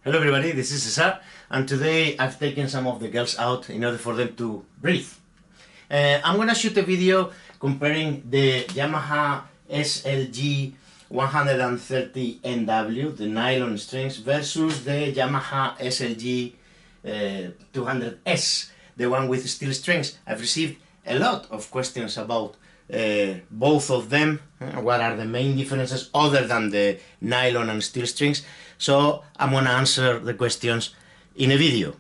Hello everybody, this is Cesar, and today I've taken some of the girls out in order for them to breathe. I'm gonna shoot a video comparing the Yamaha SLG130NW, the nylon strings, versus the Yamaha SLG200S, the one with steel strings. I've received a lot of questions about both of them. What are the main differences other than the nylon and steel strings? So I'm gonna answer the questions in a video.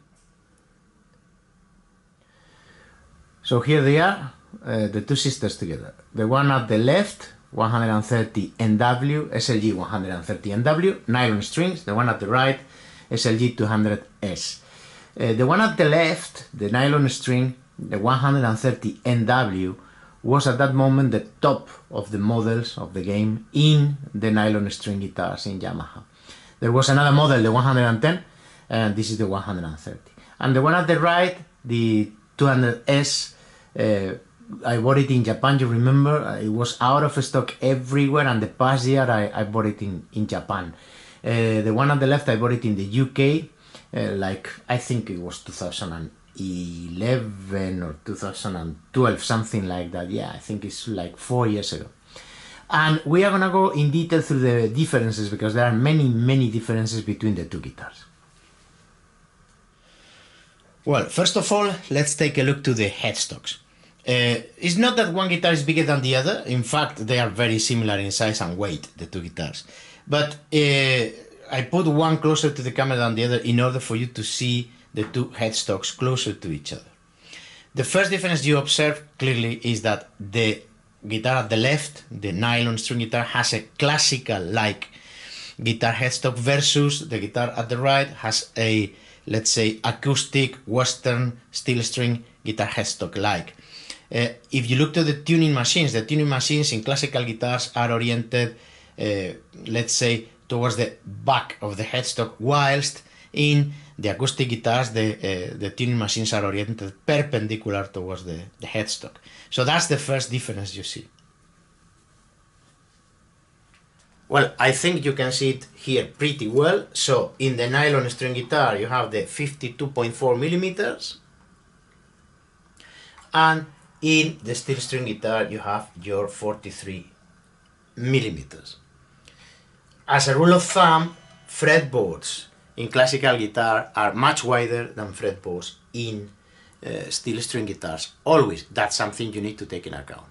So here they are, the two sisters together. The one at the left, 130NW, SLG130NW, nylon strings. The one at the right, SLG200S. The one at the left, the nylon string, the 130NW, was at that moment the top of the models of the game in the nylon string guitars in Yamaha. There was another model, the 110, and this is the 130. And the one at the right, the 200S, I bought it in Japan, you remember? It was out of stock everywhere, and the past year I bought it in Japan. The one at the left, I bought it in the UK, I think it was 2011 or 2012, something like that. Yeah, I think it's like 4 years ago. And we are gonna go in detail through the differences, because there are many differences between the two guitars. Well, first of all, let's take a look to the headstocks. It's not that one guitar is bigger than the other. In fact, they are very similar in size and weight, the two guitars. But I put one closer to the camera than the other in order for you to see the two headstocks closer to each other. The first difference you observe clearly is that the guitar at the left, the nylon string guitar, has a classical-like guitar headstock versus the guitar at the right has a, let's say, acoustic Western steel string guitar headstock-like. If you look to the tuning machines in classical guitars are oriented, let's say, towards the back of the headstock, whilst in the acoustic guitars, the tuning machines are oriented perpendicular towards the headstock. So that's the first difference you see. Well, I think you can see it here pretty well. So in the nylon string guitar, you have the 52.4 millimeters. And in the steel string guitar, you have your 43 millimeters. As a rule of thumb, fretboards in classical guitar are much wider than fretboards in steel string guitars. Always, that's something you need to take into account.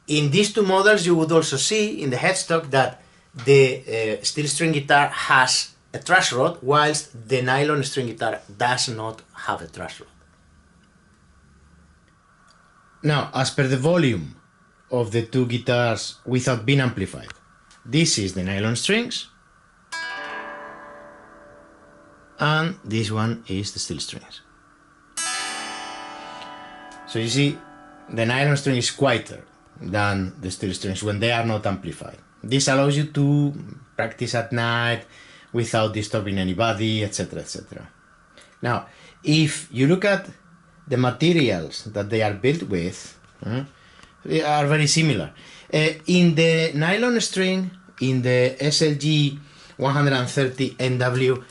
In these two models, you would also see in the headstock that the steel string guitar has a thrash rod, whilst the nylon string guitar does not have a thrash rod. Now, as per the volume of the two guitars without being amplified, this is the nylon strings, and this one is the steel strings. So you see, the nylon string is quieter than the steel strings when they are not amplified. This allows you to practice at night without disturbing anybody, etc, etc. Now, if you look at the materials that they are built with, they are very similar. In the nylon string, in the SLG 130NW,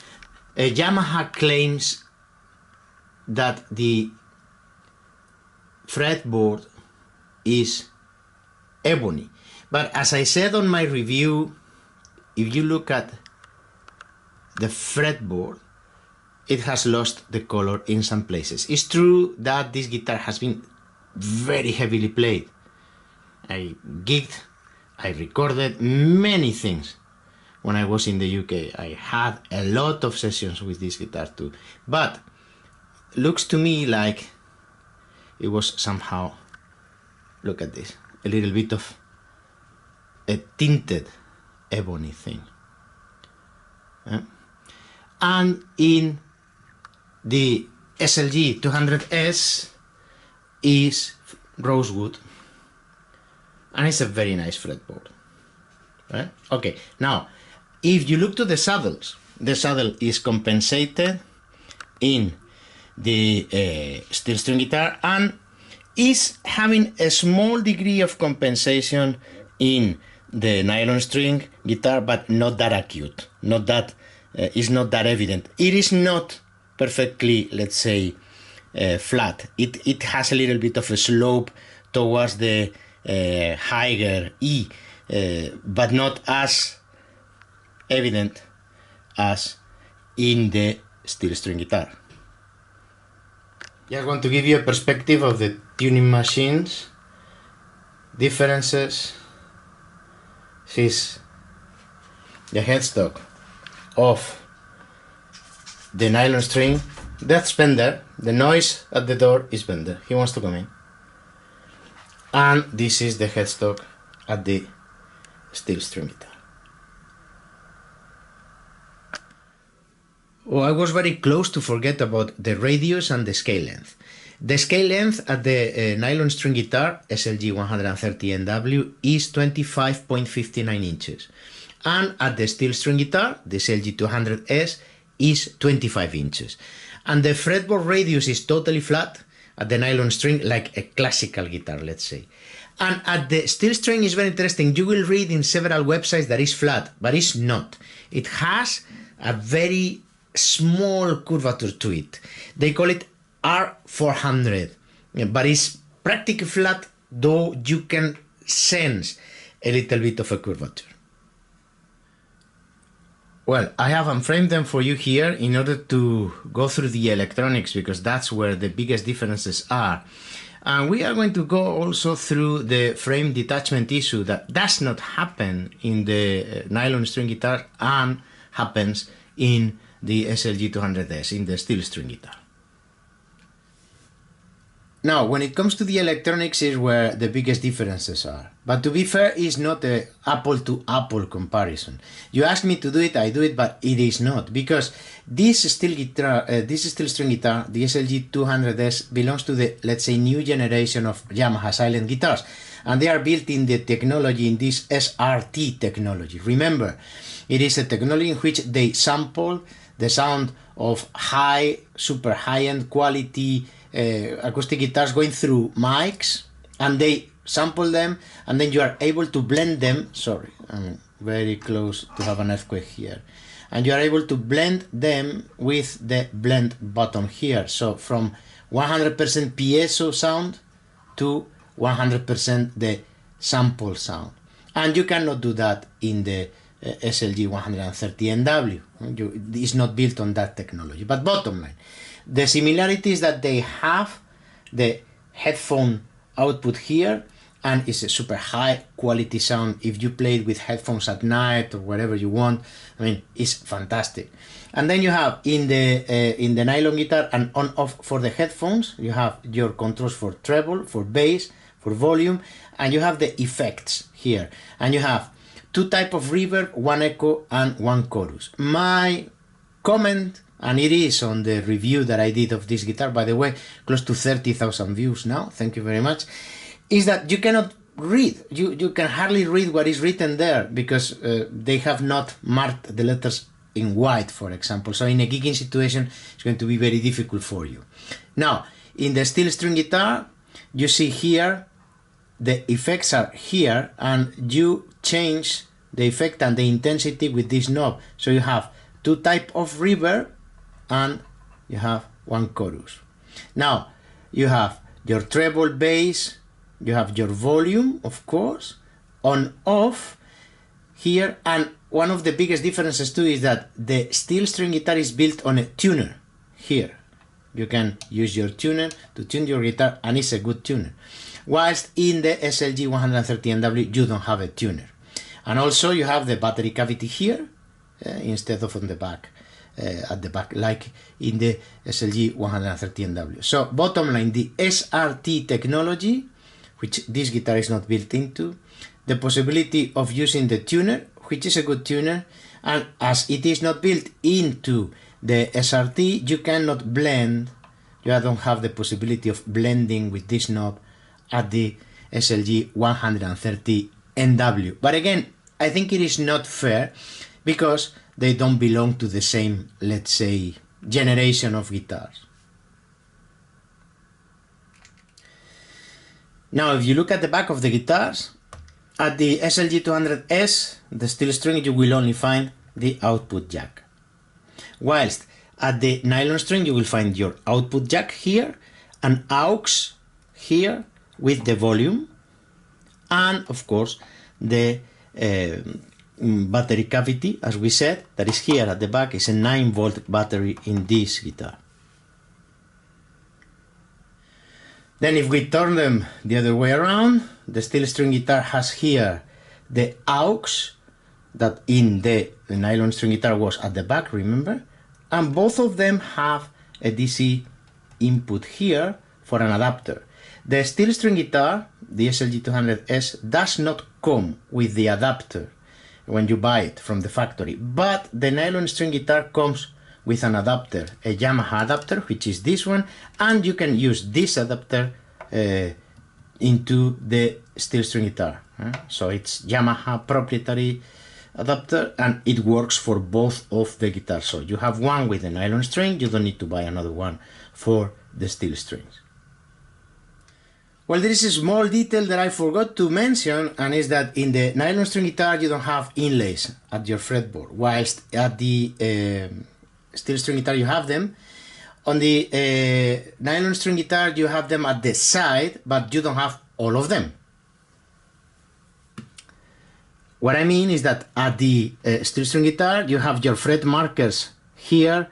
Yamaha claims that the fretboard is ebony. But as I said on my review, if you look at the fretboard, it has lost the color in some places. It's true that this guitar has been very heavily played. I gigged, I recorded many things when I was in the UK. I had a lot of sessions with this guitar too. But looks to me like it was somehow, look at this, a little bit of a tinted ebony thing. And in the SLG 200S is rosewood, and it's a very nice fretboard. Right? Okay, now if you look to the saddles, the saddle is compensated in the steel string guitar and is having a small degree of compensation in the nylon string guitar, but not that acute, not that is not that evident. It is not perfectly, let's say, flat. It has a little bit of a slope towards the higher E, but not as evident as in the steel string guitar. Just want to give you a perspective of the tuning machines, differences. This is the headstock of the nylon string. That's Bender. The noise at the door is Bender. He wants to come in. And this is the headstock at the steel string guitar. Oh, I was very close to forget about the radius and the scale length. The scale length at the nylon string guitar SLG130NW is 25.59 inches. And at the steel string guitar, the SLG200S, is 25 inches. And the fretboard radius is totally flat at the nylon string, like a classical guitar, let's say. And at the steel string is very interesting. You will read in several websites that it's flat, but it's not. It has a very small curvature to it. They call it R400, but it's practically flat, though you can sense a little bit of a curvature. Well, I have unframed them for you here in order to go through the electronics, because that's where the biggest differences are. And we are going to go also through the frame detachment issue that does not happen in the nylon string guitar and happens in the SLG200S, in the steel string guitar. Now, when it comes to the electronics is where the biggest differences are. But to be fair, it's not an apple-to-apple comparison. You ask me to do it, I do it, but it is not. Because this steel string guitar, the SLG200S, belongs to the, let's say, new generation of Yamaha Silent Guitars. And they are built in the technology, in this SRT technology. Remember, it is a technology in which they sample the sound of super high-end quality acoustic guitars going through mics, and they sample them, and then you are able to blend them. Sorry, I'm very close to have an earthquake here. And you are able to blend them with the blend button here. So from 100% piezo sound to 100% the sample sound. And you cannot do that in the SLG130NW. It's not built on that technology. But bottom line, the similarity is that they have the headphone output here, and it's a super high quality sound. If you play it with headphones at night or wherever you want, I mean, it's fantastic. And then you have in the nylon guitar an on-off for the headphones. You have your controls for treble, for bass, for volume, and you have the effects here. And you have two types of reverb, one echo and one chorus. My comment, and it is on the review that I did of this guitar, by the way, close to 30,000 views now, thank you very much, is that you cannot read, you can hardly read what is written there, because they have not marked the letters in white, for example. So in a gigging situation, it's going to be very difficult for you. Now, in the steel string guitar, you see here, the effects are here, and you change the effect and the intensity with this knob. So you have two types of reverb, and you have one chorus. Now, you have your treble, bass, you have your volume, of course, on, off, here, and one of the biggest differences too is that the steel string guitar is built on a tuner, here. You can use your tuner to tune your guitar, and it's a good tuner. Whilst in the SLG130NW, you don't have a tuner. And also you have the battery cavity here, instead of on the back. At the back, like in the SLG130NW. So bottom line, the SRT technology, which this guitar is not built into, the possibility of using the tuner, which is a good tuner, and as it is not built into the SRT, you cannot blend, you don't have the possibility of blending with this knob at the SLG130NW. But again, I think it is not fair, because they don't belong to the same, let's say, generation of guitars. Now, if you look at the back of the guitars, at the SLG200S, the steel string, you will only find the output jack. Whilst at the nylon string you will find your output jack here, an aux here with the volume, and of course the battery cavity, as we said, that is here at the back, is a 9-volt battery in this guitar. Then if we turn them the other way around, the steel string guitar has here the aux that in the nylon string guitar was at the back, remember? And both of them have a DC input here for an adapter. The steel string guitar, the SLG200S, does not come with the adapter when you buy it from the factory, but the nylon string guitar comes with an adapter, a Yamaha adapter, which is this one, and you can use this adapter into the steel string guitar. So it's Yamaha proprietary adapter, and it works for both of the guitars. So you have one with a nylon string, you don't need to buy another one for the steel strings. Well, there is a small detail that I forgot to mention, and is that in the nylon string guitar you don't have inlays at your fretboard, whilst at the steel string guitar you have them. On the nylon string guitar you have them at the side, but you don't have all of them. What I mean is that at the steel string guitar you have your fret markers here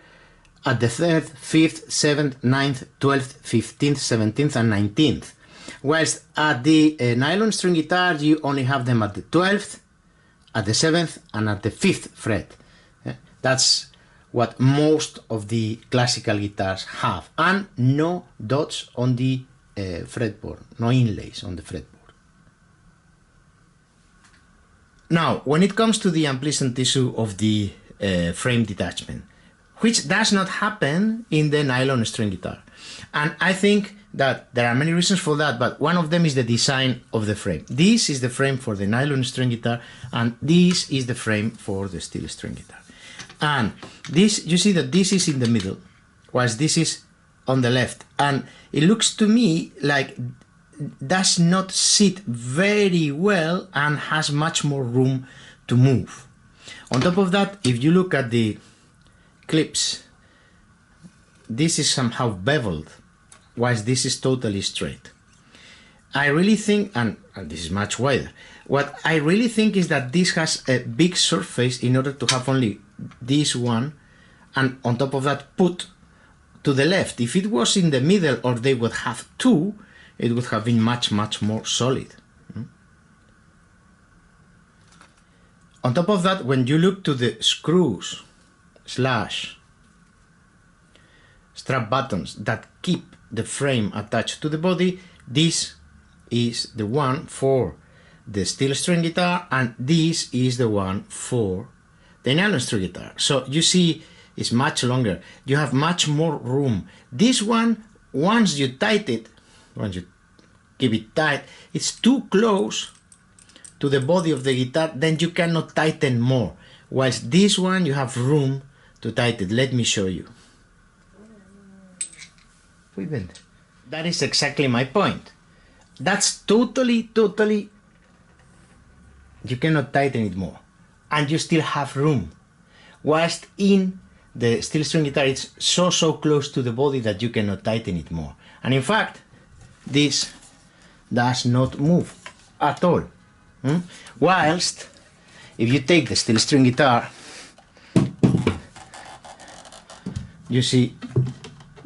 at the 3rd, 5th, 7th, 9th, 12th, 15th, 17th and 19th. Whilst at the nylon string guitar you only have them at the 12th, at the 7th and at the 5th fret. That's what most of the classical guitars have, and no dots on the fretboard, no inlays on the fretboard. Now, when it comes to the unpleasant issue of the frame detachment, which does not happen in the nylon string guitar, and I think that there are many reasons for that, but one of them is the design of the frame. This is the frame for the nylon string guitar, and this is the frame for the steel string guitar. And this, you see that this is in the middle, whilst this is on the left, and it looks to me like does not sit very well and has much more room to move. On top of that, if you look at the clips, this is somehow beveled, whilst this is totally straight. I really think, and this is much wider, what I really think is that this has a big surface in order to have only this one, and on top of that put to the left. If it was in the middle, or they would have two, it would have been much more solid. On top of that, when you look to the screws slash strap buttons that keep the frame attached to the body, this is the one for the steel string guitar, and this is the one for the nylon string guitar. So you see it's much longer, you have much more room. This one, once you tighten it, once you keep it tight, it's too close to the body of the guitar, then you cannot tighten more. Whilst this one you have room to tighten. Let me show you. That is exactly my point. That's totally, you cannot tighten it more, and you still have room. Whilst in the steel string guitar it's so close to the body that you cannot tighten it more. And in fact, this does not move at all. Whilst if you take the steel string guitar, you see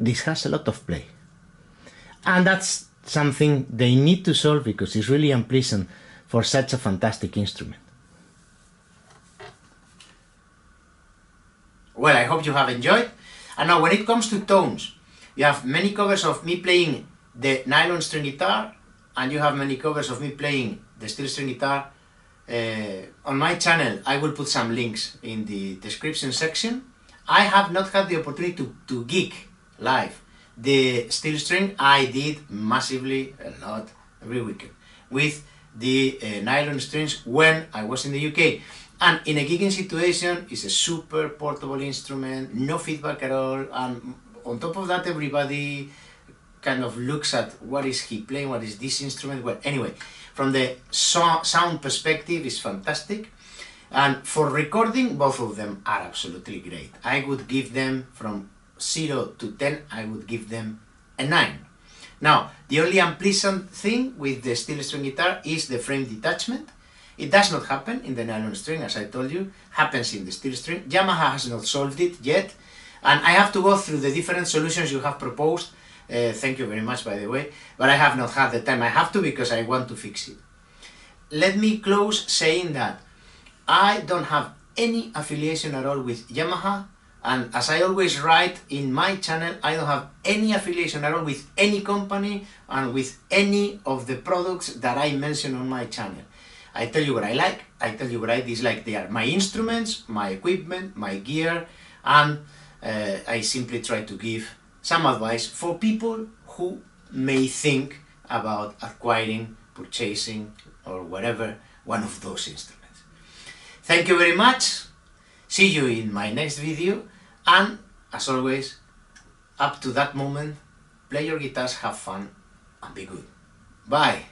this has a lot of play, and that's something they need to solve, because it's really unpleasant for such a fantastic instrument. Well, I hope you have enjoyed. And now when it comes to tones, you have many covers of me playing the nylon string guitar, and you have many covers of me playing the steel string guitar. On my channel I will put some links in the description section. I have not had the opportunity to gig live the steel string. I did massively, a lot, every weekend with the nylon strings when I was in the UK. And in a gigging situation, it's a super portable instrument, no feedback at all, and on top of that everybody kind of looks at what is he playing, what is this instrument. Well, anyway, from the sound perspective, it's fantastic. And for recording, both of them are absolutely great. I would give them from 0 to 10, I would give them a 9. Now, the only unpleasant thing with the steel string guitar is the frame detachment. It does not happen in the nylon string, as I told you, happens in the steel string. Yamaha has not solved it yet, and I have to go through the different solutions you have proposed. Thank you very much, by the way, but I have not had the time. I have to because I want to fix it. Let me close saying that I don't have any affiliation at all with Yamaha, and as I always write in my channel, I don't have any affiliation at all with any company and with any of the products that I mention on my channel. I tell you what I like, I tell you what I dislike. They are my instruments, my equipment, my gear, and I simply try to give some advice for people who may think about acquiring, purchasing, or whatever, one of those instruments. Thank you very much, see you in my next video, and as always, up to that moment, play your guitars, have fun, and be good. Bye!